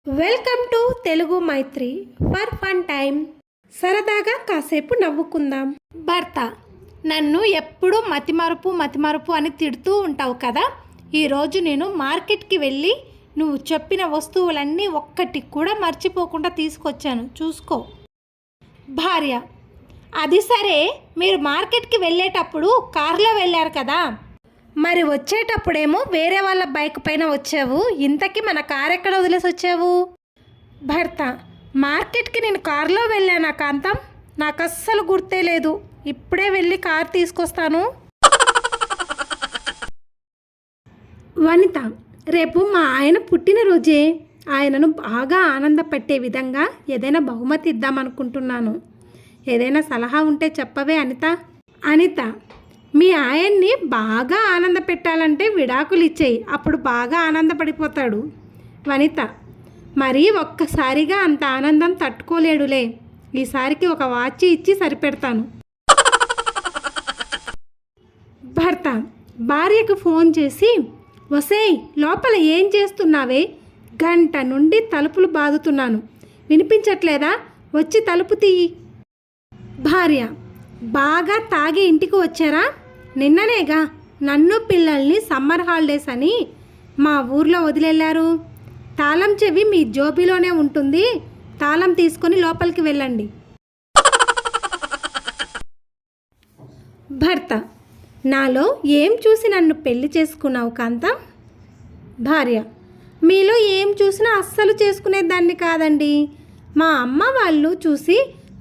Welcome to Telugu Maitri for fun time. సరదాగా కాసేపు నవ్వుకుందాం. భర్త: నన్ను ఎప్పుడూ మతిమరుపు అని తిడుతూ ఉంటావు కదా. ఈరోజు నేను మార్కెట్కి వెళ్ళి నువ్వు చెప్పిన వస్తువులన్నీ ఒక్కటి కూడా మర్చిపోకుండా తీసుకొచ్చాను, చూసుకో. భార్య: అది సరే, మీరు మార్కెట్కి వెళ్ళేటప్పుడు కారులో వెళ్ళారు కదా, మరి వచ్చేటప్పుడేమో వేరే వాళ్ళ బైక్ పైన వచ్చావు. ఇంతకీ మన కార్ ఎక్కడ వదిలేసి వచ్చావు? భర్త: మార్కెట్కి నేను కారులో వెళ్ళానా కాంతం? నాకు అస్సలు గుర్తే లేదు. ఇప్పుడే వెళ్ళి కార్ తీసుకొస్తాను. వనిత: రేపు మా ఆయన పుట్టినరోజే. ఆయనను బాగా ఆనందపెట్టే విధంగా ఏదైనా బహుమతి ఇద్దామనుకుంటున్నాను. ఏదైనా సలహా ఉంటే చెప్పవే అనిత. అనిత: మీ ఆయన్ని బాగా ఆనంద పెట్టాలంటే విడాకులు ఇచ్చేయి, అప్పుడు బాగా ఆనందపడిపోతాడు. వనిత: మరీ ఒక్కసారిగా అంత ఆనందం తట్టుకోలేడులే. ఈసారికి ఒక వాచ్ ఇచ్చి సరిపెడతాను. భర్త భార్యకు ఫోన్ చేసి, వసేయ్, లోపల ఏం చేస్తున్నావే? గంట నుండి తలుపులు బాదుతున్నాను, వినిపించట్లేదా? వచ్చి తలుపు తీయి. భార్య: బాగా తాగి ఇంటికి వచ్చారా? నిన్ననేగా నన్ను పిల్లల్ని సమ్మర్ హాలిడేస్ అని మా ఊర్లో వదిలేళ్లారు. తాళం చెవి మీ జోబీలోనే ఉంటుంది, తాళం తీసుకొని లోపలికి వెళ్ళండి. భర్త: నాలో ఏం చూసి నన్ను పెళ్లి చేసుకున్నావు కాంతం? భార్య: మీలో ఏం చూసినా అస్సలు చేసుకునేదాన్ని కాదండి. మా అమ్మ వాళ్ళు చూసి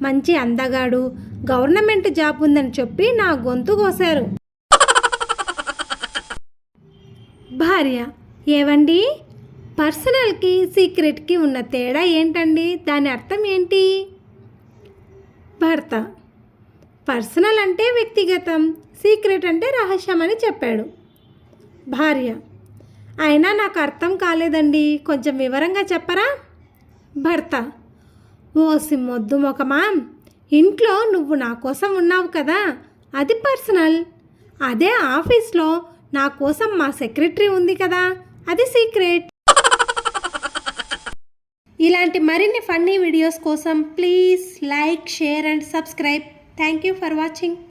మంచి అందగాడు, గవర్నమెంట్ జాబ్ ఉందని చెప్పి నా గొంతు కోసారు. భార్య: ఏవండి, పర్సనల్కి సీక్రెట్కి ఉన్న తేడా ఏంటండి? దాని అర్థం ఏంటి? భర్త: పర్సనల్ అంటే వ్యక్తిగతం, సీక్రెట్ అంటే రహస్యం అని చెప్పాడు. భార్య: అయినా నాకు అర్థం కాలేదండి, కొంచెం వివరంగా చెప్పరా? భర్త: ఓసి మొద్దు మొకమా, ఇంట్లో నువ్వు నా కోసం ఉన్నావు కదా, అది పర్సనల్. అదే ఆఫీస్లో నా కోసం మా సెక్రటరీ ఉంది కదా, అది సీక్రెట్. ఇలాంటి మరిన్ని ఫన్నీ వీడియోస్ కోసం please like, share and subscribe. Thank you for watching.